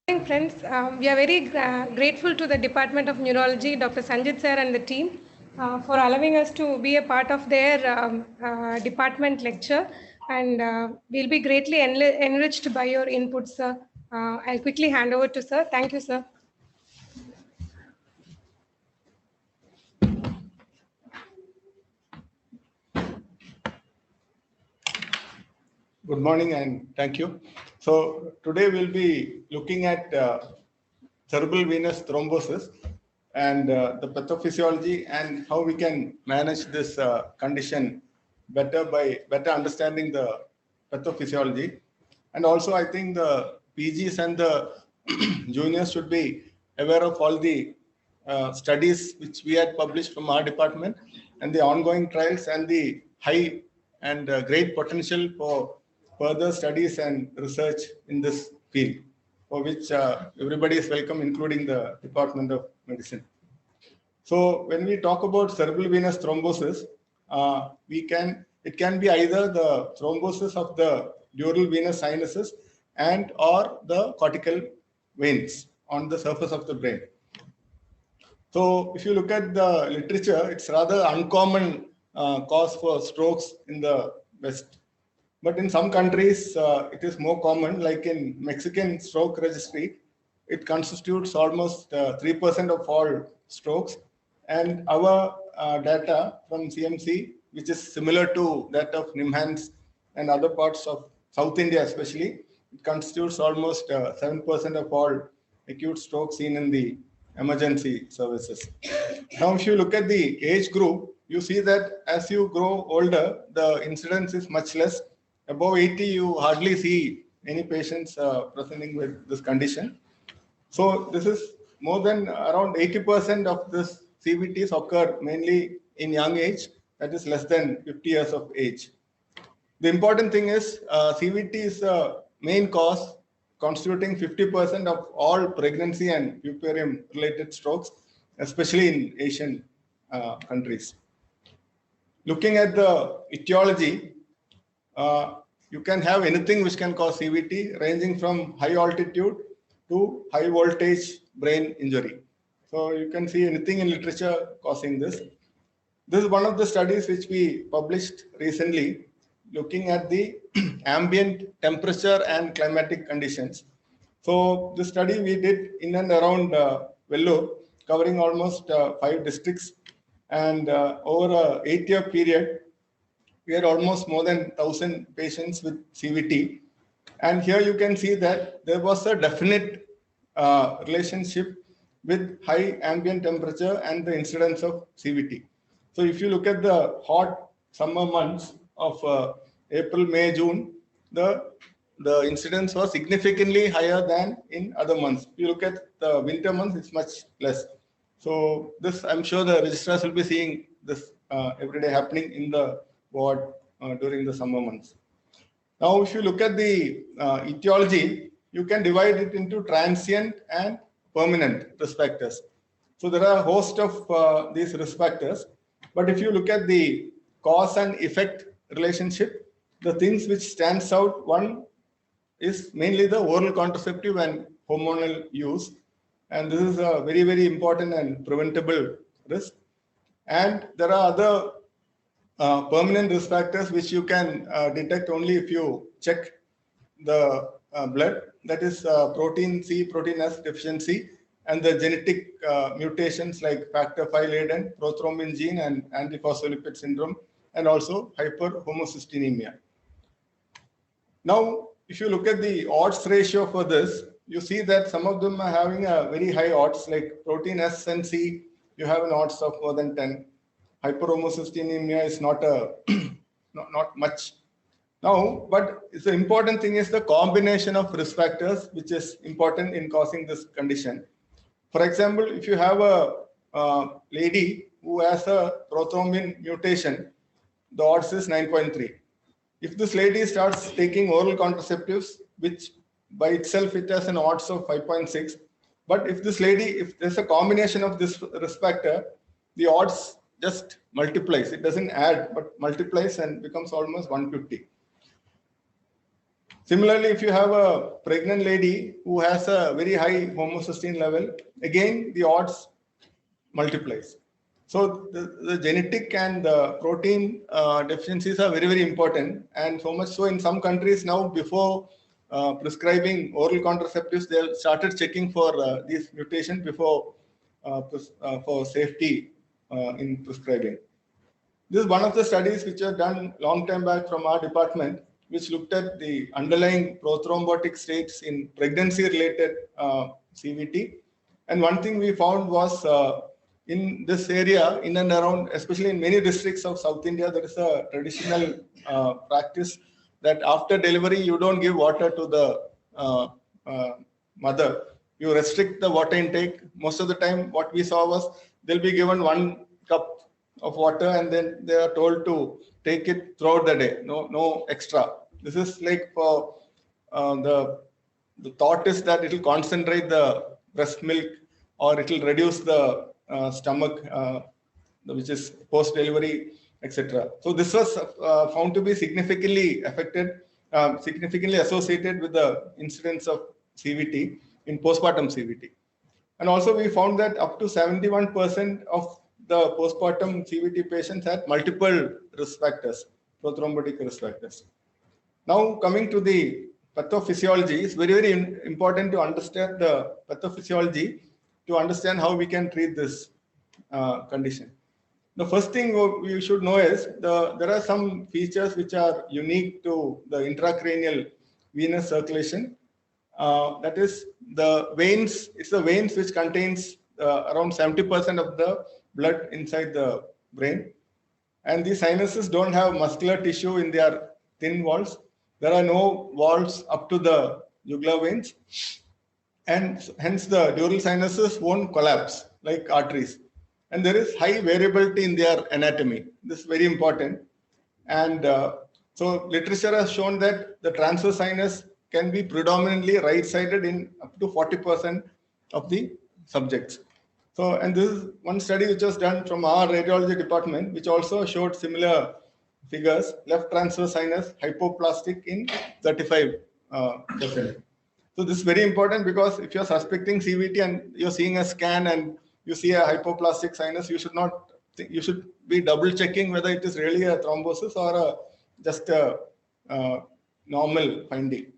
Morning, friends. We are very grateful to the Department of Neurology, Dr. Sanjit sir, and the team for allowing us to be a part of their department lecture. And we'll be greatly enriched by your inputs, sir. I'll quickly hand over to sir. Thank you, sir. Good morning and thank you. So today we'll be looking at cerebral venous thrombosis and the pathophysiology and how we can manage this condition better by better understanding the pathophysiology. And also I think the PGs and the juniors should be aware of all the studies which we had published from our department and the ongoing trials and the high and great potential for further studies and research in this field, for which everybody is welcome, including the Department of Medicine. So when we talk about cerebral venous thrombosis, it can be either the thrombosis of the dural venous sinuses and or the cortical veins on the surface of the brain. So if you look at the literature, it's rather uncommon cause for strokes in the West. But in some countries, it is more common, like in Mexican stroke registry, it constitutes almost 3% of all strokes. And our data from CMC, which is similar to that of NIMHANS and other parts of South India especially, it constitutes almost 7% of all acute strokes seen in the emergency services. Now, if you look at the age group, you see that as you grow older, the incidence is much less. Above 80, you hardly see any patients presenting with this condition. So this is more than around 80% of this CVTs occur mainly in young age, that is less than 50 years of age. The important thing is CVT is the main cause, constituting 50% of all pregnancy and puerperium related strokes, especially in Asian countries. Looking at the etiology, you can have anything which can cause CVT, ranging from high altitude to high voltage brain injury. So you can see anything in literature causing this. This is one of the studies which we published recently, looking at the ambient temperature and climatic conditions. So the study we did in and around Vellore, covering almost 5 districts, and over a 8-year period, we had almost more than 1,000 patients with CVT. And here you can see that there was a definite relationship with high ambient temperature and the incidence of CVT. So if you look at the hot summer months of April, May, June, the incidence was significantly higher than in other months. If you look at the winter months, it's much less. So this, I'm sure the registrars will be seeing this every day happening in the ward during the summer months. Now, if you look at the etiology, you can divide it into transient and permanent risk factors. So there are a host of these risk factors, but if you look at the cause and effect relationship, the things which stands out, one is mainly the oral contraceptive and hormonal use, and this is a very, very important and preventable risk. And there are other permanent risk factors which you can detect only if you check the blood, that is protein C, protein S deficiency, and the genetic mutations like factor V laden, prothrombin gene, and antiphospholipid syndrome, and also hyperhomocystinemia. Now, if you look at the odds ratio for this, you see that some of them are having a very high odds, like protein S and C, you have an odds of more than 10. Hyperhomocystinemia is not not much. Now, but the important thing is the combination of risk factors, which is important in causing this condition. For example, if you have a lady who has a prothrombin mutation, the odds is 9.3. If this lady starts taking oral contraceptives, which by itself it has an odds of 5.6, but if this lady, if there's a combination of this risk factor, the odds just multiplies. It doesn't add, but multiplies and becomes almost 150. Similarly, if you have a pregnant lady who has a very high homocysteine level, again the odds multiplies. So the genetic and the protein deficiencies are very, very important, and so much so in some countries now, before prescribing oral contraceptives, they started checking for these mutations before for safety in prescribing. This is one of the studies which are done long time back from our department, which looked at the underlying prothrombotic states in pregnancy-related CVT. And one thing we found was in this area, in and around, especially in many districts of South India, there is a traditional practice that after delivery, you don't give water to the mother. You restrict the water intake. Most of the time, what we saw was they'll be given 1 cup of water and then they are told to take it throughout the day. No extra. This is like for the thought is that it will concentrate the breast milk or it will reduce the stomach, which is post-delivery, etc. So this was found to be significantly significantly associated with the incidence of CVT in postpartum CVT. And also we found that up to 71% of the postpartum CVT patients had multiple risk factors, prothrombotic risk factors. Now coming to the pathophysiology, it's very, very important to understand the pathophysiology to understand how we can treat this condition. The first thing you should know is there are some features which are unique to the intracranial venous circulation. That is the veins. It's the veins which contains around 70% of the blood inside the brain. And these sinuses don't have muscular tissue in their thin walls. There are no walls up to the jugular veins. And hence the dural sinuses won't collapse like arteries. And there is high variability in their anatomy. This is very important. And so literature has shown that the transverse sinus can be predominantly right-sided in up to 40% of the subjects. So, and this is one study which was done from our radiology department, which also showed similar figures, left transverse sinus hypoplastic in 35%. So this is very important because if you're suspecting CVT and you're seeing a scan and you see a hypoplastic sinus, you should be double checking whether it is really a thrombosis or just a normal finding.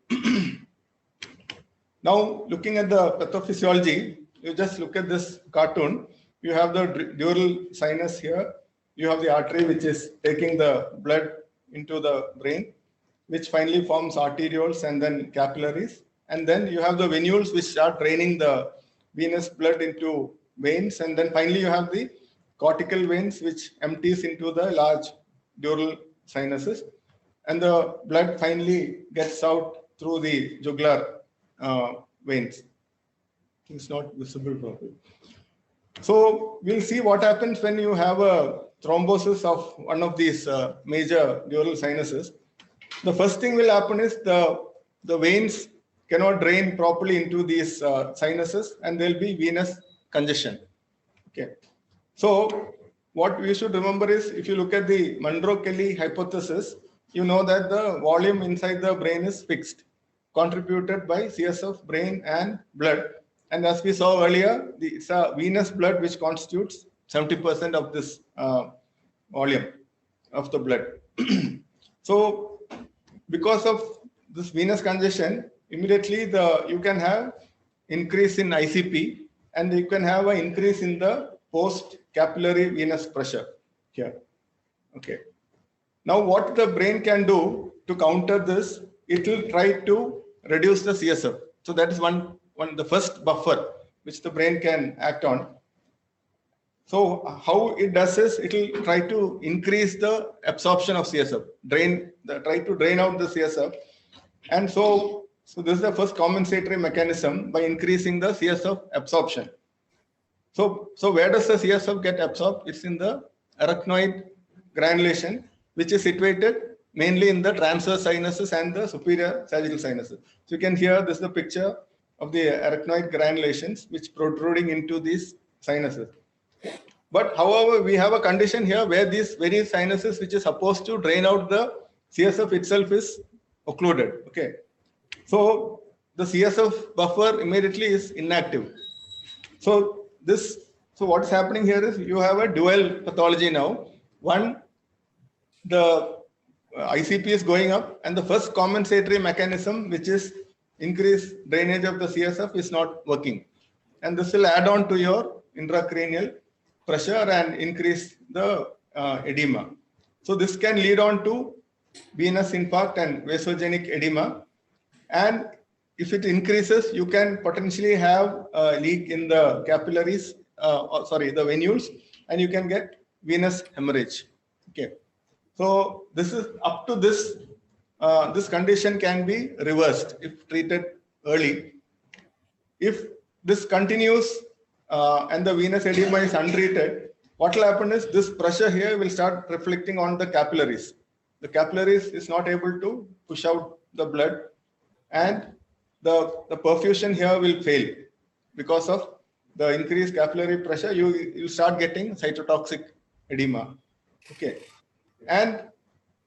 Now, looking at the pathophysiology, you just look at this cartoon. You have the dural sinus here. You have the artery which is taking the blood into the brain, which finally forms arterioles and then capillaries. And then you have the venules which start draining the venous blood into veins. And then finally you have the cortical veins which empties into the large dural sinuses. And the blood finally gets out through the jugular veins. It's not visible properly. So we'll see what happens when you have a thrombosis of one of these major dural sinuses. The first thing will happen is the veins cannot drain properly into these sinuses and there will be venous congestion. Okay. So what we should remember is if you look at the Monro-Kelly hypothesis, you know that the volume inside the brain is fixed, contributed by CSF, brain and blood. And as we saw earlier, it's a venous blood which constitutes 70% of this volume of the blood. So because of this venous congestion, immediately you can have increase in ICP and you can have an increase in the post capillary venous pressure here. Okay. Now what the brain can do to counter this, it will try to reduce the CSF. So that is the first buffer which the brain can act on. So how it does is it will try to increase the absorption of CSF, try to drain out the CSF. And so this is the first compensatory mechanism by increasing the CSF absorption. So where does the CSF get absorbed? It's in the arachnoid granulation, which is situated mainly in the transverse sinuses and the superior sagittal sinuses. So you can hear this is the picture of the arachnoid granulations which protruding into these sinuses. But however, we have a condition here where these very sinuses which is supposed to drain out the CSF itself is occluded. Okay. So the CSF buffer immediately is inactive. So what's happening here is you have a dual pathology now. One, the ICP is going up, and the first compensatory mechanism, which is increased drainage of the CSF, is not working. And this will add on to your intracranial pressure and increase the edema. So this can lead on to venous infarct and vasogenic edema. And if it increases, you can potentially have a leak in the capillaries, the venules, and you can get venous hemorrhage. Okay. So this is up to this. This condition can be reversed if treated early. If this continues and the venous edema is untreated, what will happen is this pressure here will start reflecting on the capillaries. The capillaries is not able to push out the blood, and the perfusion here will fail because of the increased capillary pressure. You start getting cytotoxic edema. Okay. And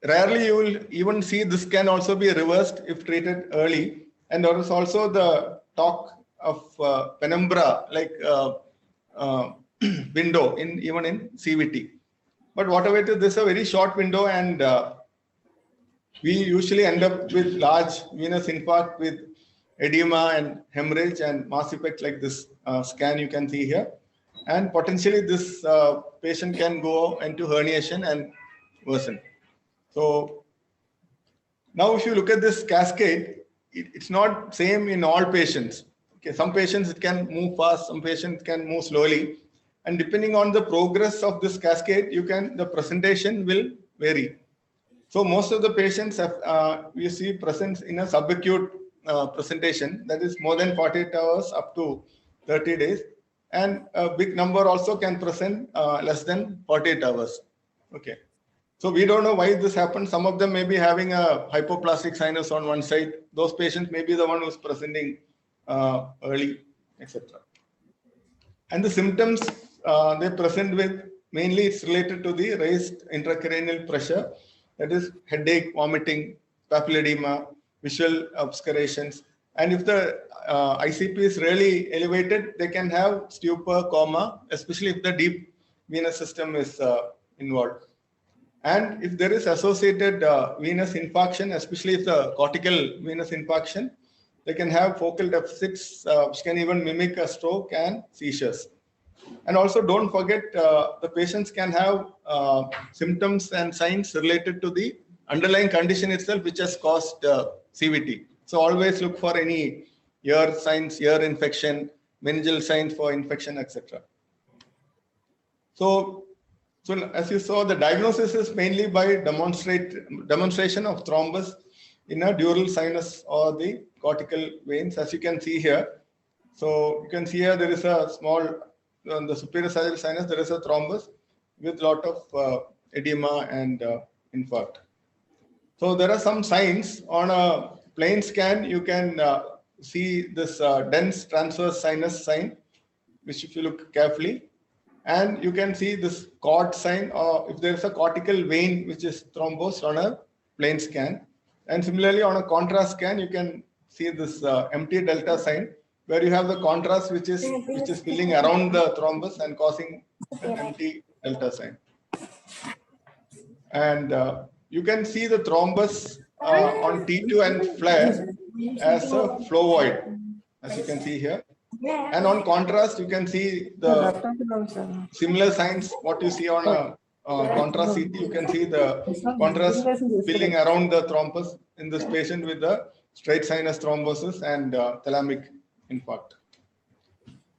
rarely you will even see this can also be reversed if treated early. And there is also the talk of penumbra, like window even in CVT. But whatever it is, this is a very short window, and we usually end up with large venous infarct with edema and hemorrhage and mass effect like this scan you can see here. And potentially this patient can go into herniation and worsen. So now if you look at this cascade, it's not same in all patients. Okay, some patients it can move fast, some patients can move slowly. And depending on the progress of this cascade, the presentation will vary. So most of the patients have, we see presence in a subacute presentation, that is more than 48 hours up to 30 days. And a big number also can present less than 48 hours. Okay. So we don't know why this happens. Some of them may be having a hypoplastic sinus on one side. Those patients may be the one who's presenting early, etc. And the symptoms they present with, mainly it's related to the raised intracranial pressure, that is headache, vomiting, papilledema, visual obscurations. And if the ICP is really elevated, they can have stupor, coma, especially if the deep venous system is involved. And if there is associated venous infarction, especially if the cortical venous infarction, they can have focal deficits, which can even mimic a stroke and seizures. And also don't forget, the patients can have symptoms and signs related to the underlying condition itself, which has caused CVT. So always look for any ear signs, ear infection, meningeal signs for infection, etc. So as you saw, the diagnosis is mainly by demonstration of thrombus in a dural sinus or the cortical veins, as you can see here. So you can see here there is a small, on the superior sagittal sinus, there is a thrombus with lot of edema and infarct. So there are some signs on a plain scan. You can see this dense transverse sinus sign, which if you look carefully, and you can see this cord sign, or if there is a cortical vein which is thrombosed on a plain scan. And similarly on a contrast scan, you can see this empty delta sign, where you have the contrast which is filling around the thrombus and causing an empty delta sign. And you can see the thrombus on T2 and flare as a phlovoid, as you can see here. And on contrast, you can see the similar signs, what you see on a contrast CT. You can see the contrast filling around the thrombus in this patient with the straight sinus thrombosis and thalamic infarct.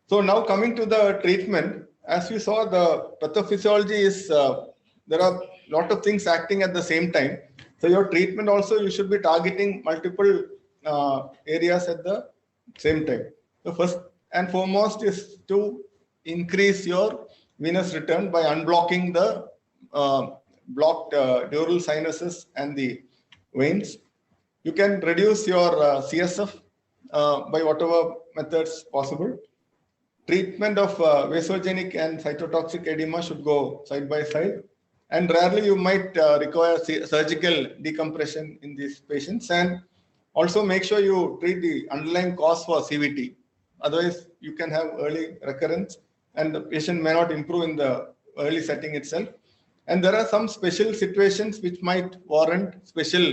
So now coming to the treatment, as we saw, the pathophysiology is, there are a lot of things acting at the same time. So your treatment also, you should be targeting multiple areas at the same time. The first and foremost is to increase your venous return by unblocking the blocked dural sinuses and the veins. You can reduce your CSF by whatever methods possible. Treatment of vasogenic and cytotoxic edema should go side by side. And rarely you might require surgical decompression in these patients. And Also, make sure you treat the underlying cause for CVT. Otherwise, you can have early recurrence and the patient may not improve in the early setting itself. And there are some special situations which might warrant special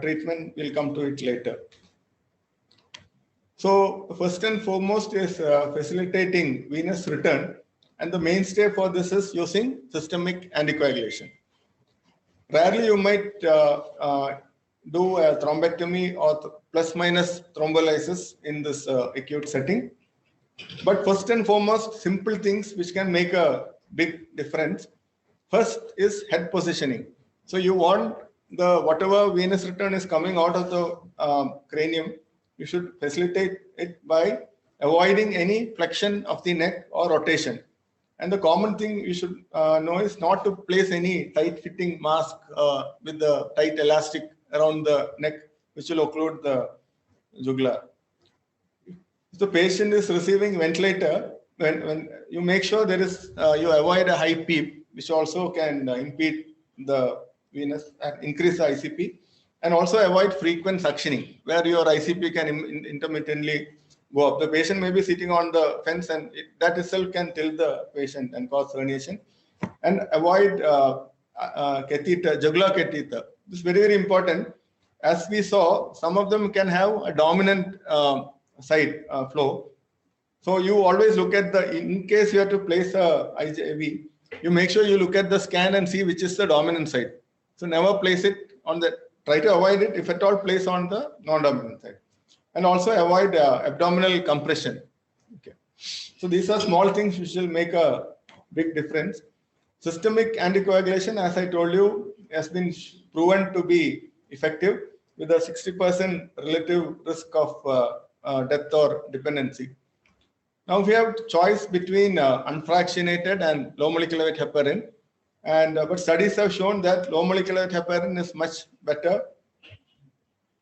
treatment. We'll come to it later. So first and foremost is facilitating venous return. And the mainstay for this is using systemic anticoagulation. Rarely you might do a thrombectomy or plus minus thrombolysis in this acute setting. But first and foremost, simple things which can make a big difference. First is head positioning. So you want the whatever venous return is coming out of the cranium, you should facilitate it by avoiding any flexion of the neck or rotation. And the common thing you should know is not to place any tight-fitting mask with the tight elastic around the neck, which will occlude the jugular. If the patient is receiving ventilator, when you make sure there is, you avoid a high PEEP, which also can impede the venous and increase the ICP, and also avoid frequent suctioning, where your ICP can intermittently go up. The patient may be sitting on the fence, and that itself can tilt the patient and cause herniation. And avoid catheter, jugular catheter. This is very, very important. As we saw, some of them can have a dominant side flow. So you always look at in case you have to place a IJV, you make sure you look at the scan and see which is the dominant side. So never place it on try to avoid it, if at all, place on the non-dominant side. And also avoid abdominal compression. Okay. So these are small things which will make a big difference. Systemic anticoagulation, as I told you, has been proven to be effective with a 60% relative risk of death or dependency. Now we have choice between unfractionated and low molecular weight heparin, but studies have shown that low molecular weight heparin is much better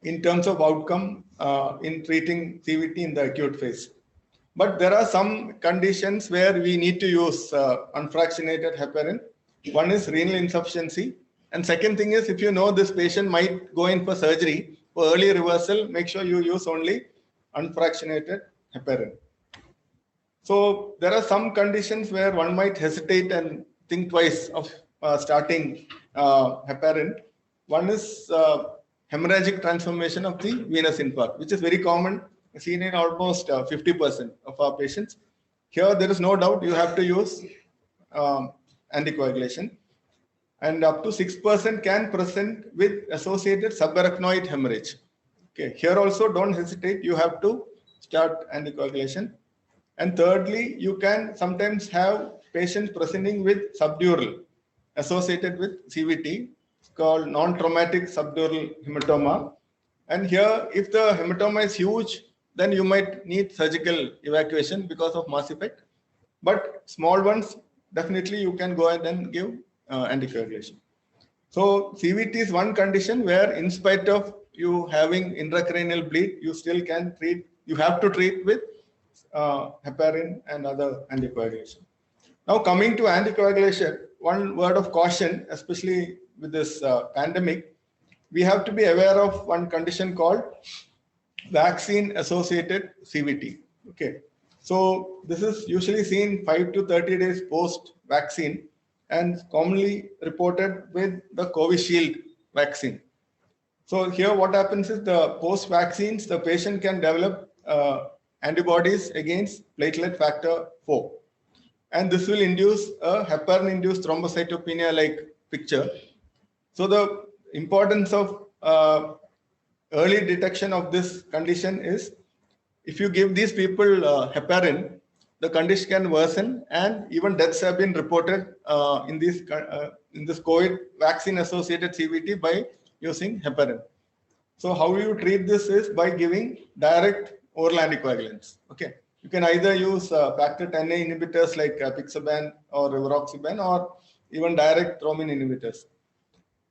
in terms of outcome in treating CVT in the acute phase. But there are some conditions where we need to use unfractionated heparin. One is renal insufficiency, and second thing is if you know this patient might go in for surgery for early reversal, make sure you use only unfractionated heparin. So there are some conditions where one might hesitate and think twice of starting heparin. One is hemorrhagic transformation of the venous infarct, which is very common, seen in almost 50% of our patients. Here there is no doubt you have to use anticoagulation, and up to 6% can present with associated subarachnoid hemorrhage. Okay, here also don't hesitate, you have to start anticoagulation. And thirdly, you can sometimes have patients presenting with subdural associated with CVT. It's called non-traumatic subdural hematoma. And here, if the hematoma is huge, then you might need surgical evacuation because of mass effect. But small ones, definitely you can go ahead and give anticoagulation. So CVT is one condition where in spite of you having intracranial bleed, you still can treat, you have to treat with heparin and other anticoagulation. Now coming to anticoagulation, one word of caution, especially with this pandemic, we have to be aware of one condition called vaccine-associated CVT. Okay, so this is usually seen 5 to 30 days post-vaccine and commonly reported with the Covishield vaccine. So here what happens is the post-vaccines, the patient can develop antibodies against platelet factor 4. And this will induce a heparin-induced thrombocytopenia-like picture. So the importance of early detection of this condition is if you give these people heparin, the condition can worsen, and even deaths have been reported in this COVID vaccine-associated CVT by using heparin. So how you treat this is by giving direct oral anticoagulants. Okay, you can either use factor Xa inhibitors like apixaban or rivaroxaban, or even direct thrombin inhibitors.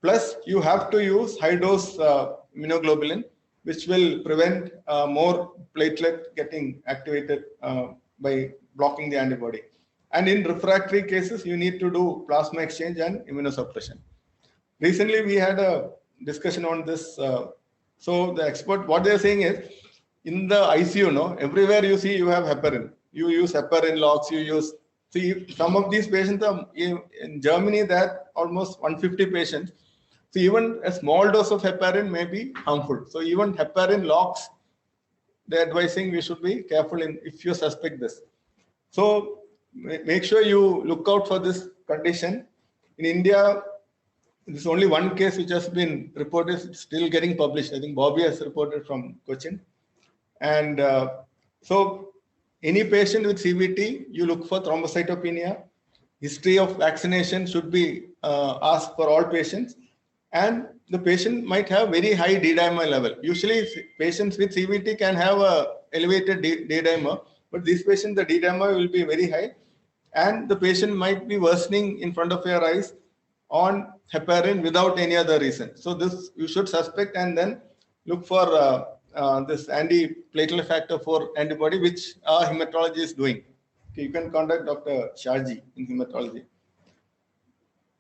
Plus, you have to use high-dose immunoglobulin, which will prevent more platelet getting activated by blocking the antibody. And in refractory cases, you need to do plasma exchange and immunosuppression. Recently, we had a discussion on this So the expert, what they're saying is, in the ICU, no, everywhere you see you have heparin. You use heparin locks, you use, see, some of these patients are in Germany, that almost 150 patients. So even a small dose of heparin may be harmful. So even heparin locks, they're advising we should be careful in if you suspect this. So make sure you look out for this condition. In India, there's only one case which has been reported, still getting published. I think Bobby has reported from Cochin. And so any patient with CVT, you look for thrombocytopenia. History of vaccination should be asked for all patients. And the patient might have very high D-dimer level. Usually patients with CVT can have a elevated D-dimer, but this patient, the D-dimer will be very high. And the patient might be worsening in front of your eyes on heparin without any other reason. So this you should suspect and then look for this anti-platelet factor 4 antibody, which our hematology is doing. Okay, you can contact Dr. Shaji in hematology.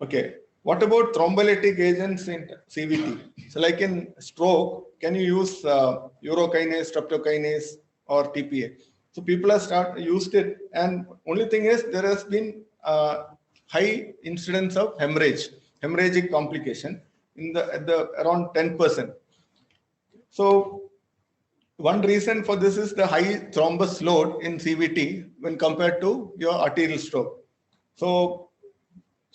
Okay, what about thrombolytic agents in CVT? So like in stroke, can you use urokinase, streptokinase, or TPA? So people have used it, and only thing is there has been high incidence of hemorrhagic complication in the around 10%. So one reason for this is the high thrombus load in CVT when compared to your arterial stroke. So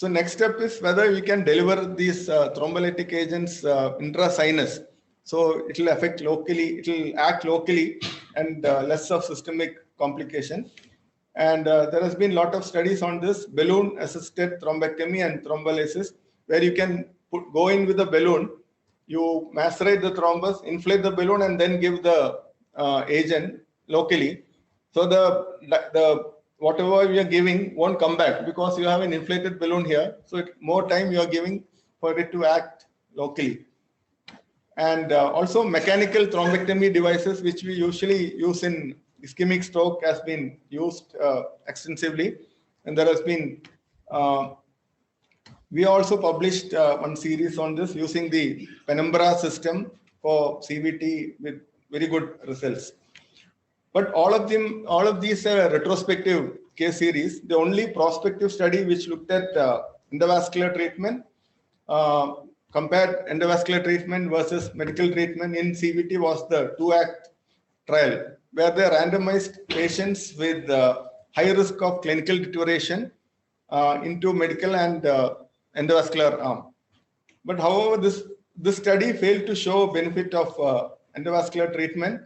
next step is whether we can deliver these thrombolytic agents intrasinus. So it will affect locally, it will act locally and less of systemic complication. And there has been a lot of studies on this balloon-assisted thrombectomy and thrombolysis, where you can go in with a balloon, you macerate the thrombus, inflate the balloon, and then give the agent locally. So the whatever you are giving won't come back because you have an inflated balloon here. So more time you are giving for it to act locally. And also mechanical thrombectomy devices, which we usually use in ischemic stroke, has been used extensively. And there has been, we also published one series on this using the Penumbra system for CVT with very good results. But all of these are retrospective case series. The only prospective study which looked at endovascular treatment, compared endovascular treatment versus medical treatment in CVT was the 2-ACT trial, where they randomized patients with high risk of clinical deterioration into medical and endovascular arm. But however, this study failed to show benefit of endovascular treatment.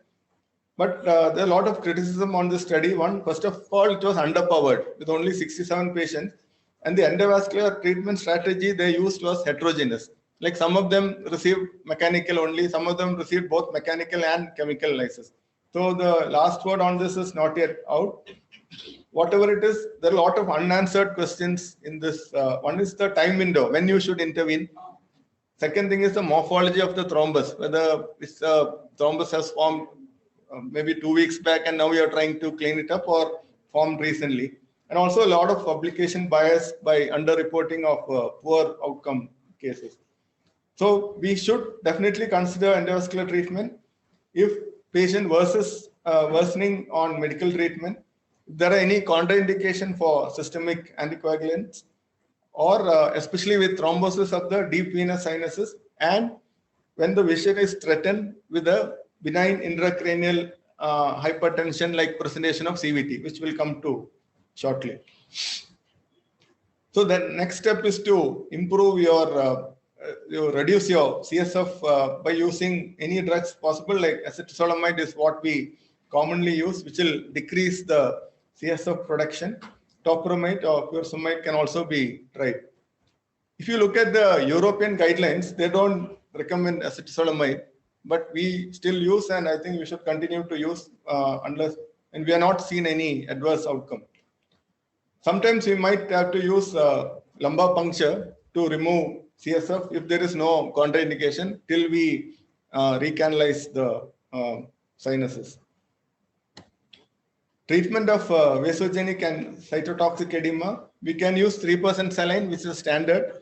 But there are a lot of criticism on this study. One, first of all, it was underpowered with only 67 patients. And the endovascular treatment strategy they used was heterogeneous. Like some of them received mechanical only, some of them received both mechanical and chemical lysis. So the last word on this is not yet out. Whatever it is, there are a lot of unanswered questions in this. One is the time window, when you should intervene. Second thing is the morphology of the thrombus, whether this thrombus has formed maybe 2 weeks back and now we are trying to clean it up, or formed recently. And also a lot of publication bias by underreporting of poor outcome cases. So we should definitely consider endovascular treatment if patient worsening on medical treatment, if there are any contraindication for systemic anticoagulants, or especially with thrombosis of the deep venous sinuses, and when the vision is threatened with a benign intracranial hypertension like presentation of CVT, which will come to shortly. So the next step is to improve your, reduce your CSF by using any drugs possible, like acetazolamide is what we commonly use, which will decrease the CSF production. Topiramate or furosemide can also be tried. If you look at the European guidelines, they don't recommend acetazolamide, but we still use, and I think we should continue to use unless, and we are not seen any adverse outcome. Sometimes we might have to use lumbar puncture to remove CSF if there is no contraindication till we recanalize the sinuses. Treatment of vasogenic and cytotoxic edema, we can use 3% saline, which is standard.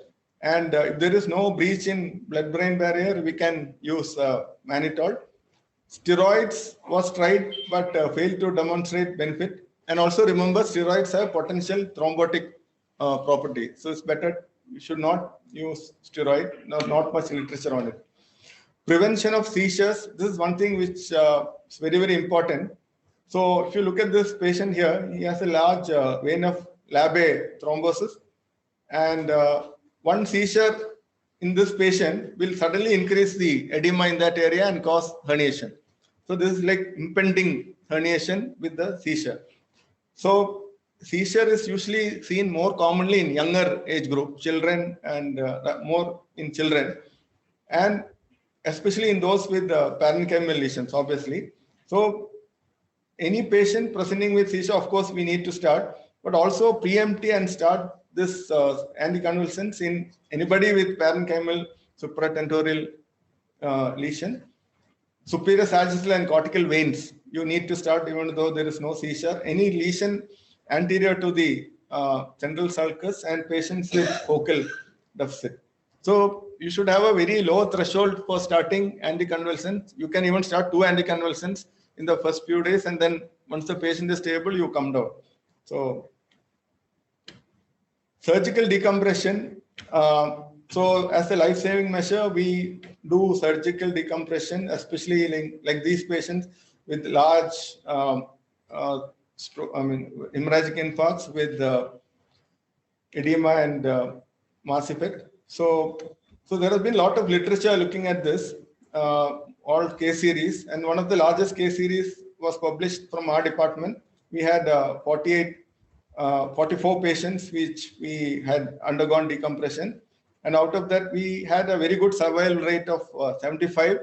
And if there is no breach in blood-brain barrier, we can use mannitol. Steroids was tried but failed to demonstrate benefit. And also remember, steroids have potential thrombotic property. So it's better, you should not use steroid, not much literature on it. Prevention of seizures, this is one thing which is very, very important. So if you look at this patient here, he has a large vein of Labbé thrombosis, and one seizure in this patient will suddenly increase the edema in that area and cause herniation. So this is like impending herniation with the seizure. So seizure is usually seen more commonly in younger age group, children, and more in children, and especially in those with parenchymal lesions, obviously. So any patient presenting with seizure, of course, we need to start, but also preempt and start this anticonvulsants in anybody with parenchymal supratentorial lesion. Superior sagittal and cortical veins, you need to start even though there is no seizure. Any lesion anterior to the central sulcus and patients with focal deficit. So you should have a very low threshold for starting anticonvulsants. You can even start 2 anticonvulsants in the first few days, and then once the patient is stable, you come down. So surgical decompression. So as a life-saving measure, we do surgical decompression, especially like these patients with large hemorrhagic infarcts with edema and mass effect. So there has been a lot of literature looking at this, all case series, and one of the largest case series was published from our department. We had 44 patients which we had undergone decompression, and out of that we had a very good survival rate of 75,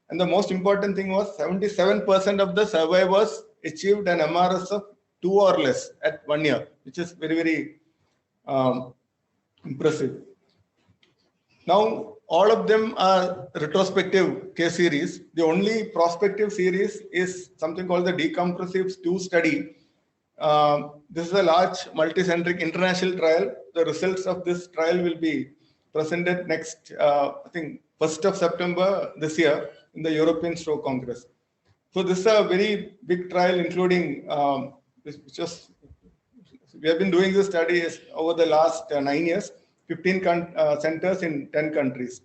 and the most important thing was 77% of the survivors achieved an MRS of 2 or less at 1 year, which is very, very impressive. Now, all of them are retrospective case series. The only prospective series is something called the Decompressives 2 study. This is a large multicentric international trial. The results of this trial will be presented next, I think, 1st of September this year in the European Stroke Congress. So this is a very big trial, including, we have been doing this study over the last 9 years, 15 centers in 10 countries.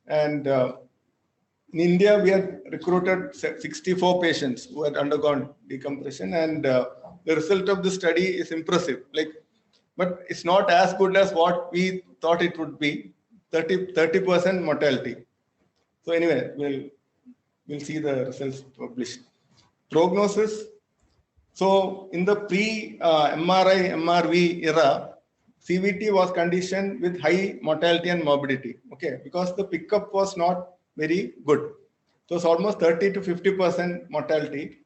And in India, we had recruited 64 patients who had undergone decompression, and the result of the study is impressive. But it's not as good as what we thought it would be, 30% mortality. So anyway, we'll see the results published. Prognosis. So in the pre-MRI, MRV era, CVT was conditioned with high mortality and morbidity, okay, because the pickup was not very good. So it's almost 30 to 50% mortality.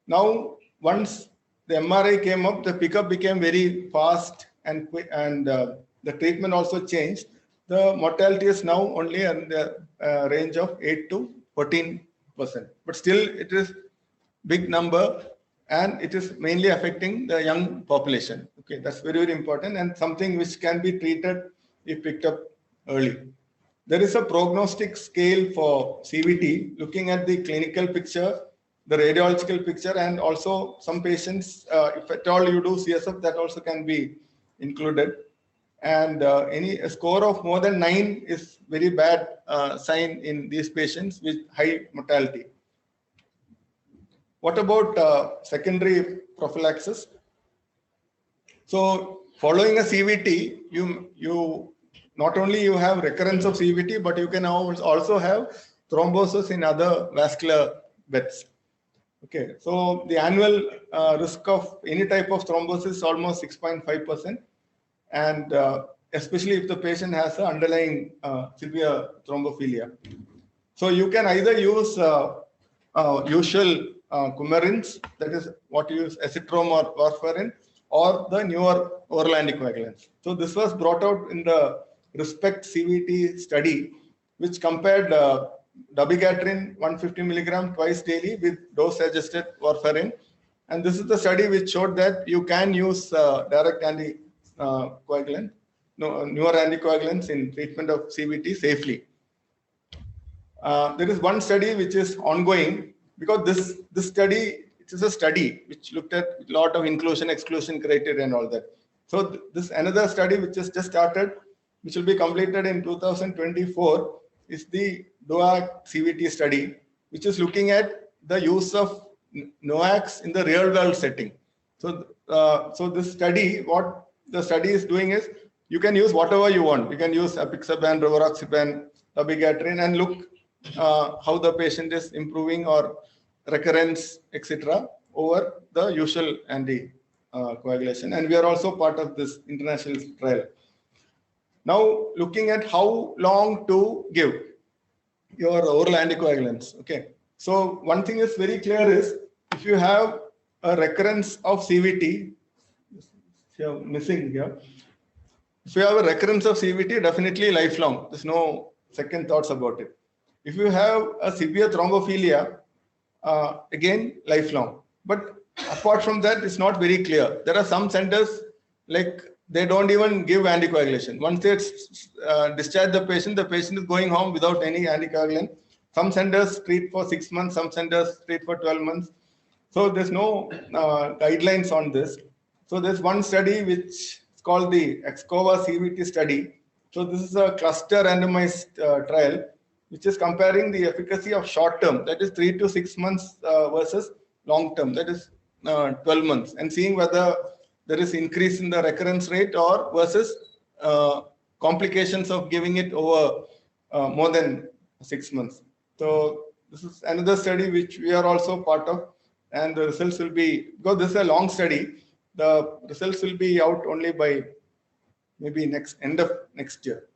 Now, once the MRI came up, the pickup became very fast and quick, and the treatment also changed. The mortality is now only in the range of 8 to 14%, but still it is big number, and it is mainly affecting the young population. Okay, that's very, very important, and something which can be treated if picked up early. There is a prognostic scale for CVT, looking at the clinical picture, the radiological picture, and also some patients, if at all you do CSF, that also can be included. And a score of more than 9 is very bad sign in these patients with high mortality. What about secondary prophylaxis? So following a CVT, you not only you have recurrence of CVT, but you can also have thrombosis in other vascular beds. Okay, so the annual risk of any type of thrombosis is almost 6.5%, and especially if the patient has an underlying severe thrombophilia. So you can either use usual coumarins, that is what you use, acetrom or warfarin, or the newer oral anticoagulants. So this was brought out in the RESPECT CVT study, which compared dabigatran 150 milligram twice daily with dose-adjusted warfarin. And this is the study which showed that you can use direct anticoagulant newer anticoagulants in treatment of CVT safely. There is one study which is ongoing, because this study, it is a study which looked at a lot of inclusion, exclusion criteria and all that. So this another study which has just started, which will be completed in 2024, is the DOAC CVT study, which is looking at the use of NOACs in the real world setting. So this study, what the study is doing is, you can use whatever you want. You can use apixaban, rivaroxaban, dabigatran, and look how the patient is improving or recurrence, etc., over the usual anticoagulation. And we are also part of this international trial. Now, looking at how long to give your oral anticoagulants. Okay. So one thing is very clear is, if you have a recurrence of CVT, you're missing here. If you have a recurrence of CVT, definitely lifelong. There's no second thoughts about it. If you have a severe thrombophilia, again, lifelong. But apart from that, it's not very clear. There are some centers, like, they don't even give anticoagulation. Once they discharge the patient is going home without any anticoagulant. Some centers treat for 6 months, some centers treat for 12 months. So there's no guidelines on this. So there's one study which is called the EXCOVA CVT study. So this is a cluster randomized trial, which is comparing the efficacy of short term, that is 3 to 6 months, versus long term, that is 12 months, and seeing whether there is increase in the recurrence rate or versus complications of giving it over more than 6 months. So this is another study which we are also part of, and the results will be, because this is a long study, the results will be out only by maybe end of next year.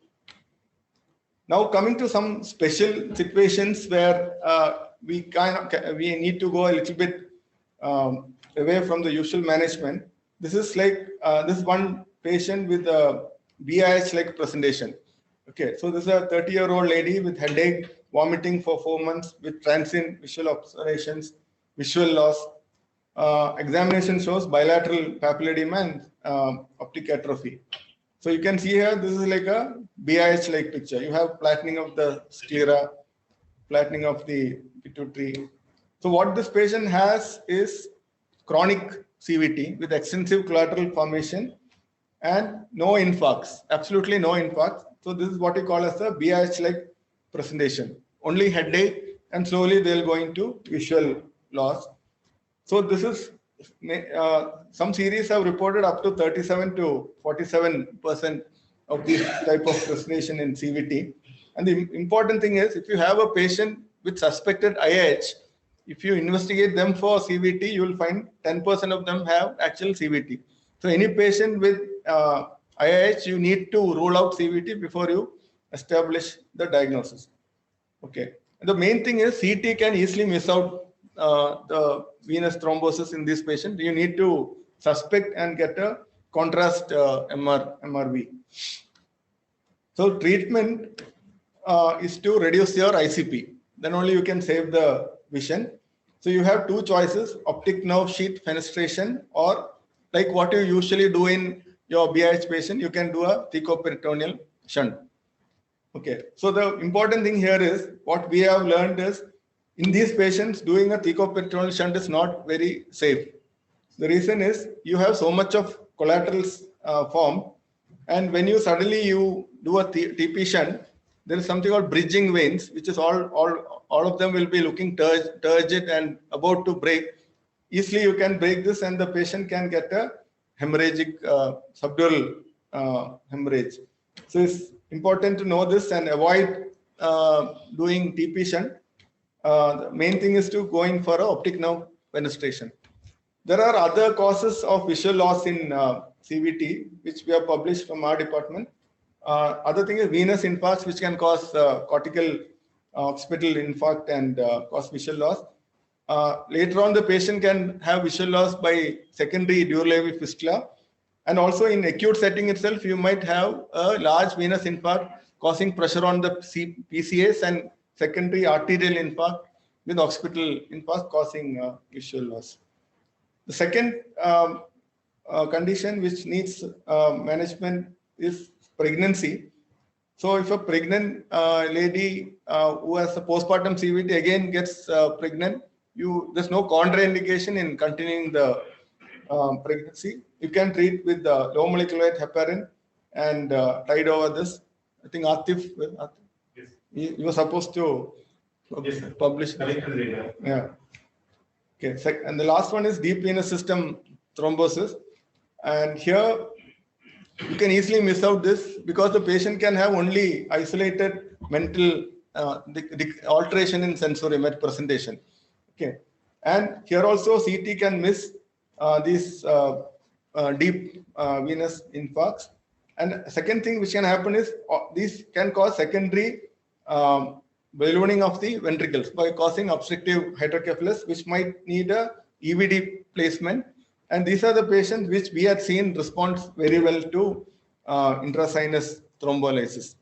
Now, coming to some special situations where we need to go a little bit away from the usual management. This is like this one patient with a BIH-like presentation. Okay, so this is a 30-year-old lady with headache, vomiting for 4 months, with transient visual observations, visual loss. Examination shows bilateral papilledema and optic atrophy. So you can see here, this is like a BIH-like picture. You have flattening of the sclera, flattening of the pituitary. So what this patient has is chronic CVT with extensive collateral formation and no infarcts, absolutely no infarcts. So this is what we call as a BIH-like presentation. Only headache, and slowly they'll go into visual loss. So this is, some series have reported up to 37 to 47% of this type of presentation in CVT. And the important thing is, if you have a patient with suspected IIH, if you investigate them for CVT, you will find 10% of them have actual CVT. So any patient with IIH, you need to rule out CVT before you establish the diagnosis. Okay. And the main thing is, CT can easily miss out the venous thrombosis in this patient. You need to suspect and get a contrast MRV. So treatment is to reduce your ICP. Then only you can save the vision. So you have two choices: optic nerve sheath fenestration, or like what you usually do in your BIH patient, you can do a thecoperitoneal shunt. Okay. So the important thing here is, what we have learned is, in these patients, doing a thecoperitoneal shunt is not very safe. The reason is, you have so much of collaterals formed, and when you suddenly do a TP shunt, there is something called bridging veins, which is all of them will be looking turgid and about to break. Easily you can break this, and the patient can get a hemorrhagic subdural hemorrhage. So it's important to know this and avoid doing TP shunt. The main thing is to go in for an optic nerve fenestration. There are other causes of visual loss in CVT, which we have published from our department. Other thing is venous infarcts, which can cause cortical occipital infarct and cause visual loss. Later on, the patient can have visual loss by secondary durallavi fistula. And also in acute setting itself, you might have a large venous infarct causing pressure on the PCAs, and secondary arterial infarct with occipital infarct causing visual loss. The second condition which needs management is pregnancy. So if a pregnant lady who has a postpartum CVT again gets pregnant, there's no contraindication in continuing the pregnancy. You can treat with the low molecular weight heparin and tide over this. I think Atif, Yes. you were supposed to Yes, sir. publish. Yeah. Okay. And the last one is deep venous system thrombosis. And here you can easily miss out this because the patient can have only isolated mental the alteration in sensorium at presentation. Okay. And here also CT can miss these deep venous infarcts. And second thing which can happen is these can cause secondary ballooning of the ventricles by causing obstructive hydrocephalus, which might need a EVD placement. And these are the patients which we had seen responds very well to intrasinus thrombolysis.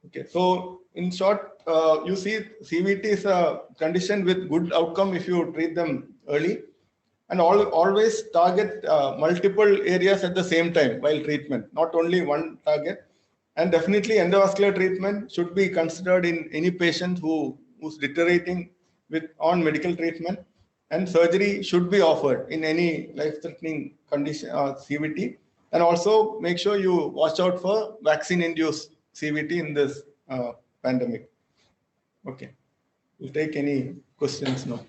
Okay, so in short, you see CVT is a condition with good outcome if you treat them early, and always target multiple areas at the same time while treatment, not only one target. And definitely endovascular treatment should be considered in any patient who's deteriorating on medical treatment, and surgery should be offered in any life-threatening condition or CVT. And also make sure you watch out for vaccine-induced CVT in this pandemic. Okay, we'll take any questions now.